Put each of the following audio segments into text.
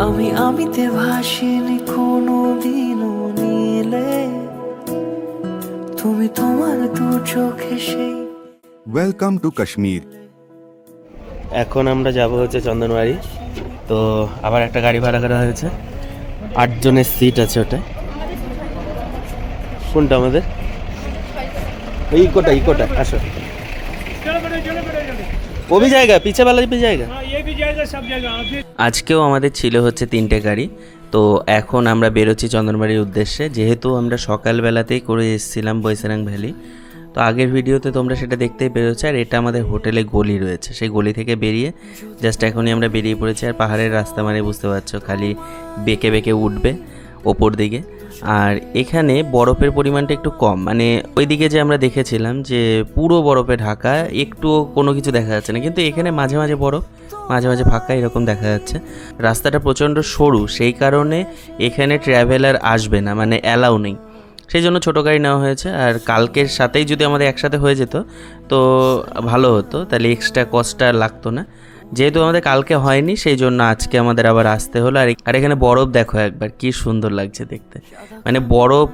আমি আমিতে ভাসিনি কোনো দিনও নীলে, তুমি তোমার দু চোখে সেই। Welcome to Kashmir. এখন আমরা যাব হচ্ছে চন্দনবাড়ি। তো আবার একটা গাড়ি ভাড়া করা হয়েছে, 8 জনের সিট আছে ওটা। কোনটা আমাদের? ইকোটা আসো। ও ভি জায়গা, পিছে वाला भी जाएगा। আজকেও আমাদের ছিল হচ্ছে 3টে গাড়ি। তো এখন আমরা বেরোচ্ছি চন্দনবাড়ির উদ্দেশ্যে, যেহেতু আমরা সকালবেলাতেই করে এসেছিলাম বৈশারাং ভ্যালি। তো আগের ভিডিওতে তোমরা সেটা দেখতেই পেরেছো। আর এটা আমাদের হোটেলে গলি রয়েছে, সেই গলি থেকে বেরিয়ে জাস্ট এখনই আমরা বেরিয়ে পড়েছি। আর পাহাড়ের রাস্তা মানে বুঝতে পারছো, খালি বেঁকে বেঁকে উঠবে ওপর দিকে। আর এখানে বরফের পরিমাণটা একটু কম, মানে ওইদিকে যে আমরা দেখেছিলাম যে পুরো বরফে ঢাকা, একটুও কোনো কিছু দেখা যাচ্ছে না, কিন্তু এখানে মাঝে মাঝে বরফ, মাঝে মাঝে ফাঁকা, এরকম দেখা যাচ্ছে। রাস্তাটা প্রচণ্ড সরু, সেই কারণে এখানে ট্র্যাভেলার আসবে না, মানে অ্যালাউ নেই, সেই জন্য ছোটো গাড়ি নেওয়া হয়েছে। আর কালকের সাথেই যদি আমাদের একসাথে হয়ে যেত তো ভালো হতো, তাহলে এক্সট্রা কস্টটা লাগতো না। যেহেতু আমাদের কালকে হয়নি, সেই জন্য আজকে আমাদের আবার আসতে হলো। আর এখানে বরফ দেখো একবার, কি সুন্দর লাগছে দেখতে। মানে বরফ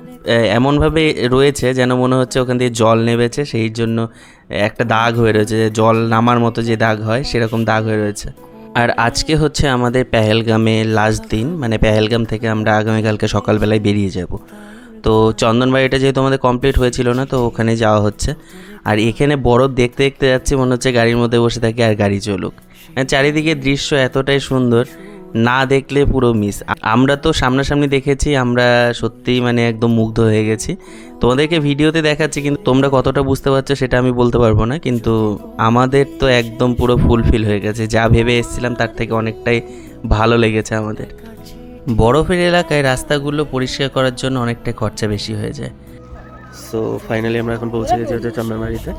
এমনভাবে রয়েছে যেন মনে হচ্ছে ওখান দিয়ে জল নেমেছে, সেই জন্য একটা দাগ হয়ে রয়েছে, যে জল নামার মতো যে দাগ হয় সেরকম দাগ হয়ে রয়েছে। আর আজকে হচ্ছে আমাদের পেহেলগামে লাস্ট দিন, মানে পেহেলগাম থেকে আমরা আগামীকালকে সকালবেলায় বেরিয়ে যাব। তো চন্দনবাড়িটা যেহেতু আমাদের কমপ্লিট হয়েছিল না, তো ওখানে যাওয়া হচ্ছে। আর এখানে বরফ দেখতে দেখতে যাচ্ছি, মনে হচ্ছে গাড়ির মধ্যে বসে থাকি আর গাড়ি চলুক। চারিদিকে দৃশ্য এতটাই সুন্দর, না দেখলে পুরো মিস। আমরা তো সামনাসামনি দেখেছি, আমরা সত্যিই মানে একদম মুগ্ধ হয়ে গেছি। তোমাদেরকে ভিডিওতে দেখাচ্ছি, কিন্তু তোমরা কতটা বুঝতে পারছো সেটা আমি বলতে পারবো না, কিন্তু আমাদের তো একদম পুরো ফুলফিল হয়ে গেছে। যা ভেবে এসেছিলাম তার থেকে অনেকটাই ভালো লেগেছে আমাদের। বরফের এলাকায় রাস্তাগুলো পরিষ্কার করার জন্য অনেকটা খরচা বেশি হয়ে যায়। সো ফাইনালি আমরা এখন পৌঁছে গেছি হচ্ছে চন্দনবাড়িতে।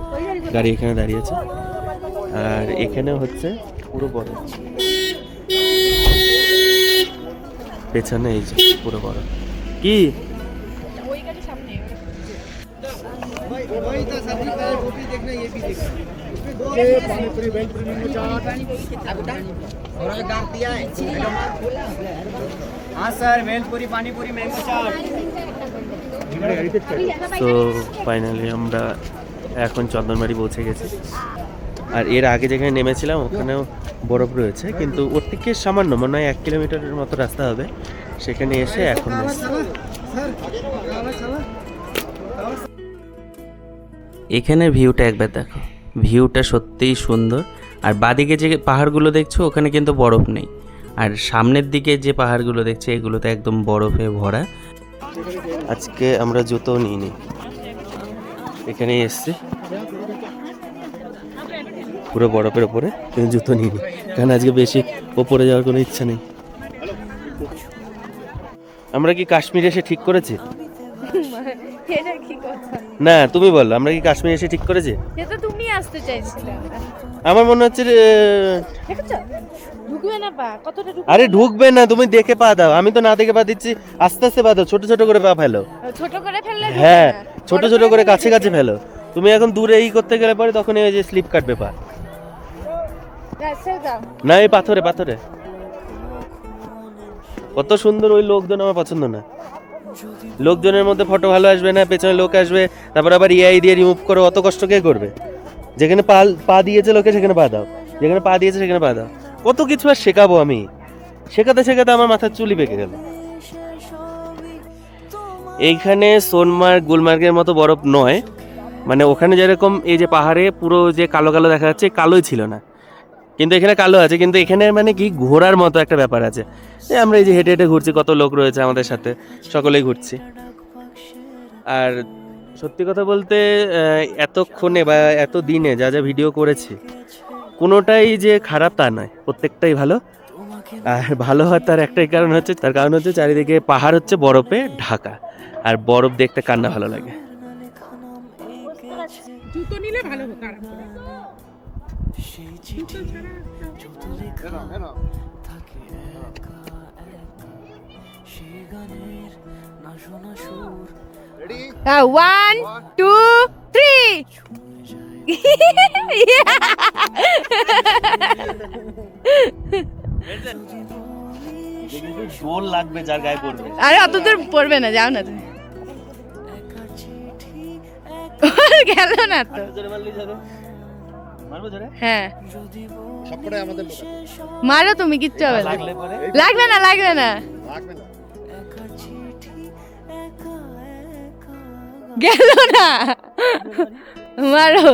গাড়ি এখানে দাঁড়িয়েছে, আর এখানে হচ্ছে পুরো বরফ, পেছনে এই যে পুরো বরফ। কি তো ফাইনালি আমরা এখন চন্দনবাড়ি পৌঁছে গেছি। আর এর আগে যেখানে নেমেছিলাম ওখানেও বরফ রয়েছে, কিন্তু ওর থেকে সামান্য, মনে হয় 1 কিলোমিটারের মতো রাস্তা হবে। সেখানে এসে এখন এখানের ভিউটা একবার দেখো, ভিউটা সত্যিই সুন্দর। আর বাদিকে যে পাহাড়গুলো দেখছো ওখানে কিন্তু বরফ নেই, আর সামনের দিকে যে পাহাড়গুলো দেখছো এগুলোতে একদম বরফে ভরা। আজকে আমরা জুতোও নিইনি, এখানে এসছি পুরো বরফের ওপরে, কিন্তু জুতো নিইনি, কারণ আজকে বেশি ওপরে যাওয়ার কোনো ইচ্ছা নেই। আমরা কি কাশ্মীরে এসে ঠিক করেছি? না তুমি বলো, আমরা কি কাশ্মীর এসে ঠিক করেছি? তুমি আসতে চাইছিলে, আমার মনে হচ্ছে ঢুকবে না পা, কতটা ঢুকবে? আরে ঢুকবে না, তুমি দেখে পা দাও, আমি তো না দেখে পা দিচ্ছি। আস্তে আস্তে পা দাও, ছোট ছোট করে পা ফেলো। ছোট করে ফেললে? হ্যাঁ, ছোট ছোট করে কাছে কাছে ফেলো। তুমি এখন দূরে এই করতে গেলে পরে তখন এই যে স্লিপ কাটবে পা। না এই পাথরে পাথরে কত সুন্দর। ওই লোকজন আমার পছন্দ না, লোকজনের মধ্যে ফটো ভালো আসবে না, পেছনে লোক আসবে, তারপর আবার এআই দিয়ে রিমুভ করো, অত কষ্ট কে করবে? যেখানে পা দিয়েছে লোকে সেখানে পা দাও, যেখানে পা দিয়েছে সেখানে পা দাও। কত কিছু আর শেখাবো আমি, শেখাতে শেখাতে আমার মাথার চুলই পেকে গেল। এইখানে সোনমার্গ গুলমার্গের মতো বরফ নয়, মানে ওখানে যেরকম এই যে পাহাড়ে পুরো যে কালো কালো দেখা যাচ্ছে, কালোই ছিল না, কিন্তু এখানে কালো আছে। কিন্তু এখানে মানে কি ঘোরার মতো একটা ব্যাপার আছে। আমরা এই যে হেঁটে হেঁটে ঘুরছি, কত লোক রয়েছে আমাদের সাথে, সকলেই ঘুরছি। আর সত্যি কথা বলতে এতক্ষণে বা এত দিনে যা যা ভিডিও করেছি কোনোটাই যে খারাপ তা নয়, প্রত্যেকটাই ভালো। আর ভালো হওয়ার তার একটাই কারণ হচ্ছে, তার কারণ হচ্ছে চারিদিকে পাহাড় হচ্ছে বরফে ঢাকা, আর বরফ দেখতে কার না ভালো লাগে। জুতো নিলে ভালো হতো। Ready? 1, 2, 3. জোর লাগবে যার গায়ে পড়বে। আরে অত দূর পড়বে না, যাও না তুমি। গেল না তো। হ্যাঁ মারো তুমি, কিচ্ছু হবে না। লাগবে না, লাগবে না, গেল না, মারো।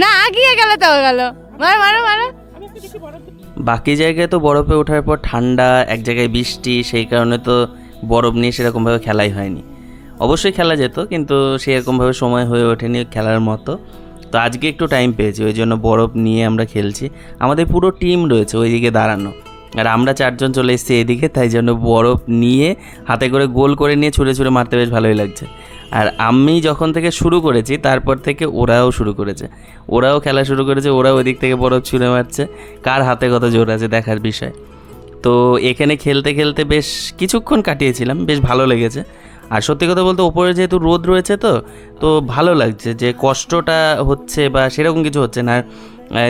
না আগিয়ে গেল তো গেল, মারো মারো মারো। বাকি জায়গায় তো বরফে ওঠার পর ঠান্ডা, এক জায়গায় বৃষ্টি, সেই কারণে তো বরফ নিয়ে সেরকমভাবে খেলাই হয়নি। অবশ্যই খেলা যেত, কিন্তু সেরকমভাবে সময় হয়ে ওঠেনি খেলার মতো। তো আজকে একটু টাইম পেয়েছি, ওই জন্য বরফ নিয়ে আমরা খেলছি। আমাদের পুরো টিম রয়েছে ওইদিকে দাঁড়ানো, আর আমরা 4 জন চলে এসেছি এদিকে, তাই জন্য বরফ নিয়ে হাতে করে গোল করে নিয়ে ছুঁড়ে ছুঁড়ে মারতে বেশ ভালোই লাগছে। আর আমি যখন থেকে শুরু করেছি তারপর থেকে ওরাও শুরু করেছে, ওরাও খেলা শুরু করেছে, ওরাও ওই দিক থেকে বরফ ছুঁড়ে মারছে। কার হাতে কত জোর আছে দেখার বিষয়। তো এখানে খেলতে খেলতে বেশ কিছুক্ষণ কাটিয়েছিলাম, বেশ ভালো লেগেছে। আর সত্যি কথা বলতে ওপরে যেহেতু রোদ রয়েছে তো ভালো লাগছে, যে কষ্টটা হচ্ছে বা সেরকম কিছু হচ্ছে না।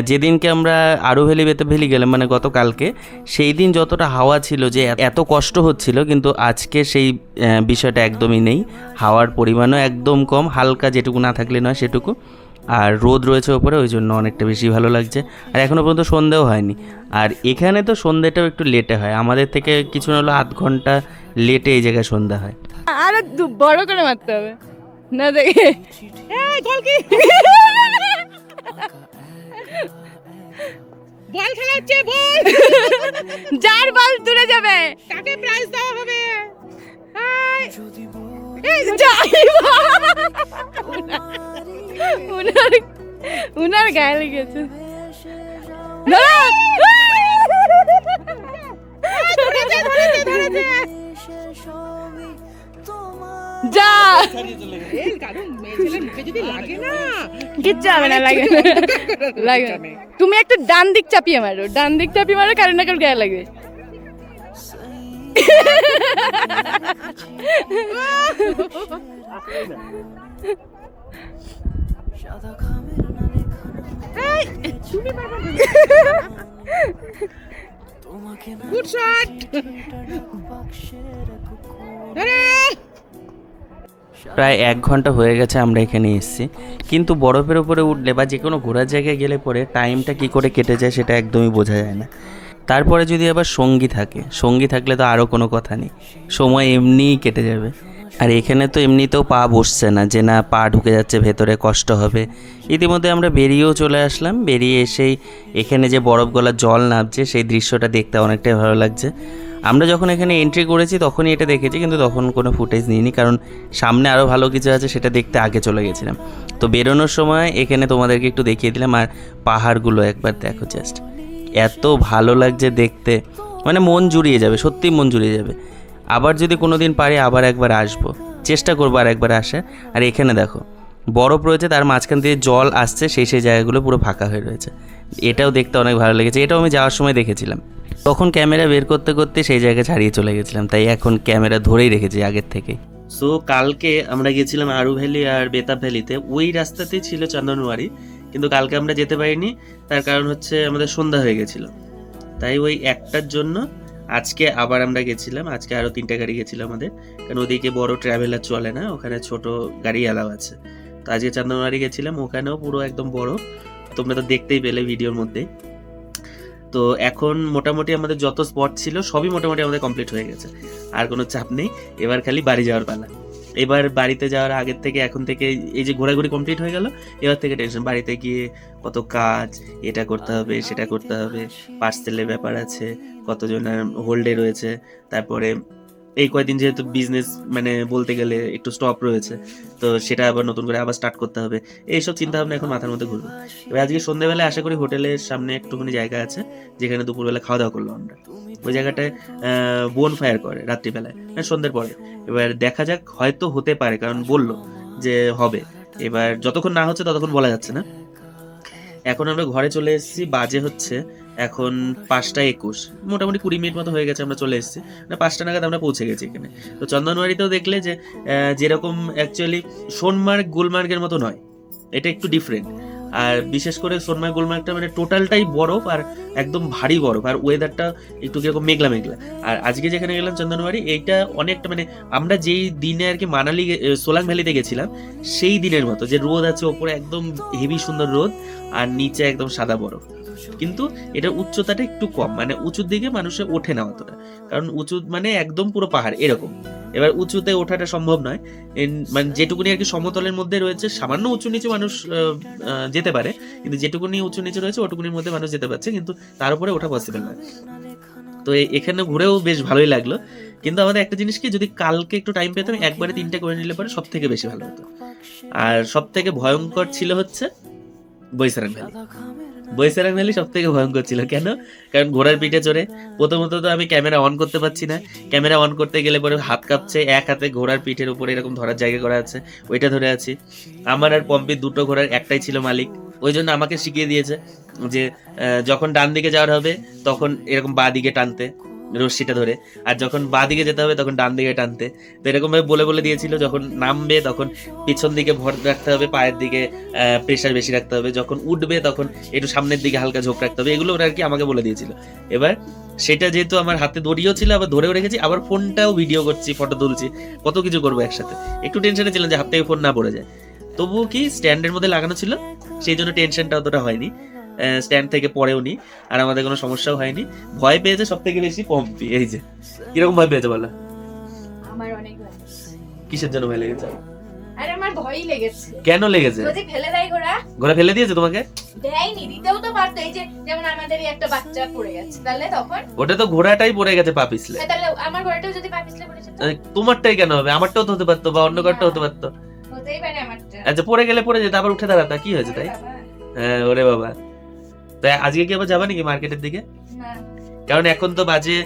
যেদিনকে আমরা আরু ভ্যালি বেতাব ভ্যালি গেলাম, মানে গতকালকে, সেই দিন যতটা হাওয়া ছিল, যে এত কষ্ট হচ্ছিল, কিন্তু আজকে সেই বিষয়টা একদমই নেই। হাওয়ার পরিমাণও একদম কম, হালকা, যেটুকু না থাকলে নয় সেটুকু। আর রোদ রয়েছে ওপরে, ওই জন্য অনেকটা বেশি ভালো লাগছে। আর এখনও পর্যন্ত সন্ধেও হয়নি। আর এখানে তো সন্ধেটাও একটু লেটে হয়, আমাদের থেকে কিছু না হলো আধ ঘন্টা লেটে এই জায়গায় সন্ধ্যা হয়। আরো বড় করে মারতে হবে না, দেখে বল খেলা হচ্ছে, বল যার বল দূরে যাবে তাকে প্রাইজ দেওয়া হবে। উনার গায়ে লেগেছে। যা কিচ্ছু হবে না, লাগে না, লাগে না। তুমি একটু ডান দিক চাপিয়ে মারো, ডান দিক চাপিয়ে মারো, কারণ না কারণ গায়ে লাগবে। Good shot. প্রায় 1 ঘন্টা হয়ে গেছে আমরা এখানে এসেছি, কিন্তু বরফের উপরে উঠলে বা যে কোনো ঘোরার জায়গায় গেলে পরে টাইমটা কী করে কেটে যায় সেটা একদমই বোঝা যায় না। তারপরে যদি আবার সঙ্গী থাকলে তো আরও কোনো কথা নেই, সময় এমনিই কেটে যাবে। আর এখানে তো এমনিতেও পা বসছে না, যে না পা ঢুকে যাচ্ছে ভেতরে, কষ্ট হবে। ইতিমধ্যে আমরা বেরিয়েও চলে আসলাম। বেরিয়ে এসেই এখানে যে বরফ গলা জল নামছে সেই দৃশ্যটা দেখতে অনেকটাই ভালো লাগছে। আমরা যখন এখানে এন্ট্রি করেছি তখনই এটা দেখেছি, কিন্তু তখন কোনো ফুটেজ নিইনি, কারণ সামনে আরও ভালো কিছু আছে সেটা দেখতে আগে চলে গেছিলাম। তো বেরোনোর সময় এখানে তোমাদেরকে একটু দেখিয়ে দিলাম। আর পাহাড়গুলো একবার দেখো, জাস্ট এত ভালো লাগছে দেখতে, মানে মন জুড়িয়ে যাবে, সত্যিই মন জুড়িয়ে যাবে। আবার যদি কোনো দিন পারি আবার একবার আসবো, চেষ্টা করবো আর একবার আসার। আর এখানে দেখো বরফ রয়েছে, তার মাঝখান দিয়ে জল আসছে, সেই জায়গাগুলো পুরো ফাঁকা হয়ে রয়েছে। এটাও দেখতে অনেক ভালো লেগেছে, এটাও আমি যাওয়ার সময় দেখেছিলাম। তখন ক্যামেরা বের করতে করতে সেই জায়গায় ছাড়িয়ে চলে গেছিলাম, তাই এখন ক্যামেরা ধরেই রেখেছি আগের থেকে। সো কালকে আমরা গেছিলাম আরু ভ্যালি আর বেতাব ভ্যালিতে, ওই রাস্তাতেই ছিল চন্দনওয়ারি, কিন্তু কালকে আমরা যেতে পারিনি। তার কারণ হচ্ছে আমাদের সন্ধ্যা হয়ে গেছিল, তাই ওই একটার জন্য আজকে আবার আমরা গেছিলাম। আজকে আরও 3টা গাড়ি গেছিলো আমাদের, কারণ ওদিকে বড় ট্রাভেলার চলে না, ওখানে ছোট গাড়ি অ্যালাউ আছে। তো আজকে চন্দনওয়ারি গেছিলাম, ওখানেও পুরো একদম বরফ, তোমরা তো দেখতেই পেলে ভিডিওর মধ্যে। তো এখন মোটামুটি আমাদের যত স্পট ছিল সবই মোটামুটি আমাদের কমপ্লিট হয়ে গেছে, আর কোনো চাপ নেই। এবার খালি বাড়ি যাওয়ার পালা। এবার বাড়িতে যাওয়ার আগের থেকে, এখন থেকে এই যে ঘোরাঘুরি কমপ্লিট হয়ে গেল, এবার থেকে টেনশন, বাড়িতে গিয়ে কত কাজ, এটা করতে হবে সেটা করতে হবে, পার্সেলের ব্যাপার আছে, কতজনের হোল্ডে রয়েছে, তারপরে এই কয়েকদিন যেহেতু বিজনেস মানে বলতে গেলে একটু স্টপ রয়েছে, তো সেটা আবার নতুন করে আবার স্টার্ট করতে হবে। এইসব চিন্তাভাবনা এখন মাথার মধ্যে ঘুরবে। এবার আজকে সন্ধ্যেবেলায় আশা করি হোটেলের সামনে একটুখানি জায়গা আছে যেখানে দুপুরবেলা খাওয়া দাওয়া করলো আমরা। ওই জায়গাটায় বোন ফায়ার করে রাত্রিবেলায়, সন্ধ্যের পরে। এবার দেখা যাক, হয়তো হতে পারে, কারণ বললো যে হবে। এবার যতক্ষণ না হচ্ছে ততক্ষণ বলা যাচ্ছে না। এখন আমরা ঘরে চলে এসেছি, বাজে হচ্ছে এখন 5টা 21, মোটামুটি 20 মিনিট মতো হয়ে গেছে আমরা চলে এসেছি, মানে 5টা নাগাদ আমরা পৌঁছে গেছি এখানে। তো চন্দনওয়ারিতেও দেখলে যে যেরকম অ্যাকচুয়ালি সোনমার্গ গুলমার্গের মতো নয়, এটা একটু ডিফারেন্ট। আর বিশেষ করে সোনমার্গ গুলমার্গটা মানে টোটালটাই বরফ, আর একদম ভারী বরফ, আর ওয়েদারটা একটু কিরকম মেঘলা মেঘলা। আর আজকে যেখানে গেলাম চন্দনবাড়ি, এইটা অনেকটা মানে আমরা যেই দিনে আর কি মানালি সোলাং ভ্যালিতে গেছিলাম সেই দিনের মতো, যে রোদ আছে ওপরে একদম হেভি সুন্দর রোদ, আর নিচে একদম সাদা বরফ। কিন্তু এটা উচ্চতাটা একটু কম, মানে উঁচুর দিকে মানুষে ওঠে না অতটা, কারণ উঁচু মানে একদম পুরো পাহাড় এরকম। এবার উঁচুতে ওঠাটা সম্ভব নয়, মানে যেটুকুনি আর কি সমতলের মধ্যে রয়েছে, সামান্য উঁচু নিচু মানুষ যেতে পারে, কিন্তু যেটুকুনি উঁচু নিচু রয়েছে ওটুকুনির মধ্যে মানুষ যেতে পারছে, কিন্তু তার উপরে ওঠা পসিবল নয়। তো এখানে ঘুরেও বেশ ভালোই লাগলো। কিন্তু আমাদের একটা জিনিস কি, যদি কালকে একটু টাইম পেতাম একবারে 3টে করে নিলে পরে সব থেকে বেশি ভালো হতো। আর সব থেকে ভয়ঙ্কর ছিল হচ্ছে বৈসারাং ভ্যালি। বৈসারাং ভ্যালি সব থেকে ভয়ঙ্কর ছিল। কেন? কারণ ঘোড়ার পিঠে চড়ে প্রথমত তো আমি ক্যামেরা অন করতে পারছি না, ক্যামেরা অন করতে গেলে পরে হাত কাঁপছে, এক হাতে ঘোড়ার পিঠের উপরে এরকম ধরার জায়গা করা আছে, ওইটা ধরে আছি। আমার আর পম্পির দুটো ঘোড়ার, একটাই ছিল মালিক, ওই জন্য আমাকে শিখিয়ে দিয়েছে যে যখন ডান দিকে যাওয়ার হবে তখন এরকম বাঁ দিকে টানতে রশ্মিটা ধরে, আর যখন বাঁ দিকে যেতে হবে তখন ডান দিকে টানতে। তো এরকম ভাবে বলে বলে দিয়েছিল। যখন নামবে তখন পিছন দিকে ভর রাখতে হবে, পায়ের দিকে প্রেশার বেশি রাখতে হবে, যখন উঠবে তখন একটু সামনের দিকে হালকা ঝোঁক রাখতে হবে, এগুলো ওরা আর কি আমাকে বলে দিয়েছিল। এবার সেটা যেহেতু আমার হাতে দড়িও ছিল, আবার ধরেও রেখেছি, আবার ফোনটাও ভিডিও করছি, ফটো তুলছি, কত কিছু করবো একসাথে। একটু টেনশনে ছিলাম যে হাত থেকে ফোন না পড়ে যায়, তবুও কি স্ট্যান্ডের মধ্যে লাগানো ছিল, সেই জন্য টেনশনটা অতটা হয়নি, স্ট্যান্ড থেকে পড়েও নি, আর আমাদের কোনো সমস্যাও হয়নি। ভয় পেয়েছে সব থেকে বেশি পম্পি। এই যে কিরকম ভয় পেয়েছে বলো? আমার অনেক ভয়। কিসের জন্য ভয় লেগেছে? আরে আমার ভয়ই লেগেছে। কেন লেগেছে? যদি ফেলে দেয় ঘোড়া। ঘোড়া ফেলে দিয়েছে তোমাকে? দেয়নি, দিতেও তো পারতো। এই যে যেমন আমাদেরই একটা বাচ্চা পড়ে গেছে, তাহলে তখন ওটা তো ঘোড়াটাই পড়ে গেছে পা পিছলে। তাহলে আমার ঘোড়াটাও যদি পা পিছলে পড়ে যেত, তোমারটাই কেন হবে? আমারটাও তো হতে পারতো, বা অন্য কারটা হতে পারতো। হতেই পারে আমারটা। আচ্ছা, পড়ে গেলে পড়ে যেত, আবার উঠে দাঁড়াতা, কি হয়েছে তাই? হ্যাঁ, ওরে বাবা। তাই আজকে কি আবার যাবা নাকি মার্কেটের দিকে? না, কারণ এখন তো বাজে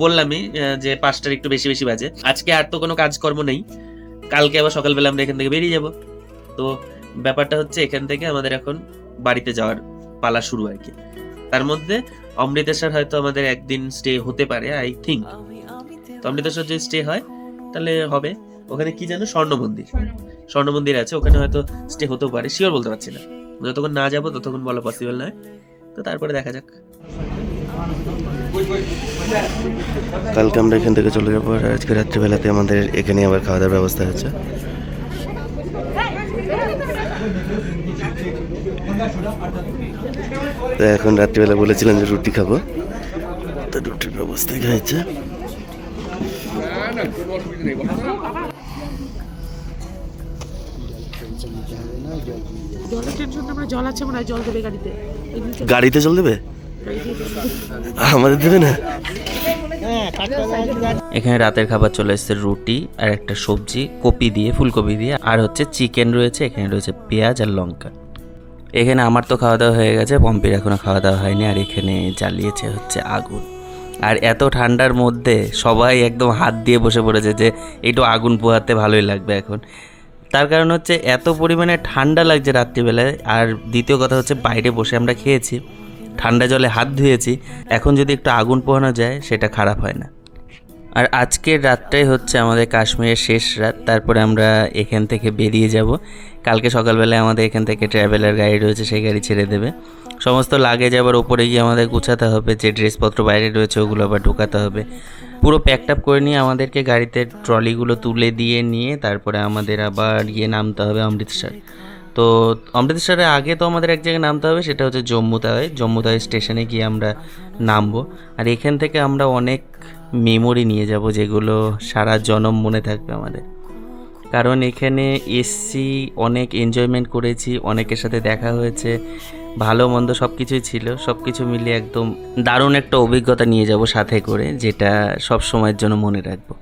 বললামই যে 5টার একটু বেশি বেশি বাজে। আজকে আর তো কোনো কাজকর্ম নেই, কালকে আবার সকালবেলা আমরা এখান থেকে বেরিয়ে যাব। তো ব্যাপারটা হচ্ছে এখান থেকে আমাদের এখন বাড়িতে যাওয়ার পালা শুরু আর কি। তার মধ্যে অমৃতেশ্বর হয়তো আমাদের একদিন স্টে হতে পারে, আই থিঙ্ক। তো অমৃতেশ্বর যদি স্টে হয় তাহলে হবে। ওখানে কি জানো, স্বর্ণ মন্দির আছে, ওখানে হয়তো স্টে হতেও পারে, শিওর বলতে পারছি না। যতক্ষণ না যাবো ততক্ষণ বলা পসিবল নয়, তো তারপরে দেখা যাক। কালকে আমরা এখান থেকে চলে যাবো, আর আজকে রাত্রিবেলাতে আমাদের এখানে আবার খাওয়া দাওয়ার ব্যবস্থা আছে। তো এখন রাত্রিবেলা বলেছিলাম যে রুটি খাবো, তো রুটির ব্যবস্থা হয়েছে। জলের টেনশন আমরা, জল আছে মনে হয়, জল দেবে গাড়িতে। গাড়িতে জল দেবে? আমাদের দেবে না। এখানে রাতের খাবার চলে এসেছে, রুটি আর একটা সবজি কপি দিয়ে, ফুলকপি দিয়ে, আর হচ্ছে চিকেন রয়েছে, এখানে রয়েছে পেঁয়াজ আর লঙ্কা। এখানে আমার তো খাওয়া দাওয়া হয়ে গেছে, পম্পির এখনো খাওয়া দাওয়া হয়নি। আর এখানে জ্বালিয়েছে হচ্ছে আগুন, আর এত ঠান্ডার মধ্যে সবাই একদম হাত দিয়ে বসে পড়েছে যে একটু আগুন পোহাতে ভালোই লাগবে এখন। তার কারণ হচ্ছে এত পরিমাণে ঠান্ডা লাগছে রাত্রিবেলায়, আর দ্বিতীয় কথা হচ্ছে বাইরে বসে আমরা খেয়েছি, ঠান্ডা জলে হাত ধুয়েছি, এখন যদি একটু আগুন পোহানো যায় সেটা খারাপ হয় না। আর আজকের রাতটাই হচ্ছে আমাদের কাশ্মীরের শেষ রাত, তারপরে আমরা এখান থেকে বেরিয়ে যাব। কালকে সকালবেলায় আমাদের এখান থেকে ট্রাভেলার গাড়ি রয়েছে, সেই গাড়ি ছেড়ে দেবে। সমস্ত লাগেজ আবার ওপরে গিয়ে আমাদের গুছাতে হবে, যে ড্রেসপত্র বাইরে রয়েছে ওগুলো আবার ঢোকাতে হবে। পুরো প্যাকড আপ করে নিয়ে আমাদেরকে গাড়িতে ট্রলিগুলো তুলে দিয়ে নিয়ে তারপরে আমাদের আবার গিয়ে নামতে হবে অমৃতসর। তো অমৃতসরের আগে তো আমাদের এক জায়গায় নামতে হবে, সেটা হচ্ছে জম্মুতাওয়াই স্টেশনে গিয়ে আমরা নামবো। আর এখান থেকে আমরা অনেক মেমোরি নিয়ে যাব, যেগুলো সারা জনম মনে থাকবে আমাদের। কারণ এখানে এসছি, অনেক এনজয়মেন্ট করেছি, অনেকের সাথে দেখা হয়েছে, ভালো মন্দ সব কিছুই ছিল। সব কিছু মিলিয়ে একদম দারুণ একটা অভিজ্ঞতা নিয়ে যাব সাথে করে, যেটা সব সময়ের জন্য মনে রাখবো।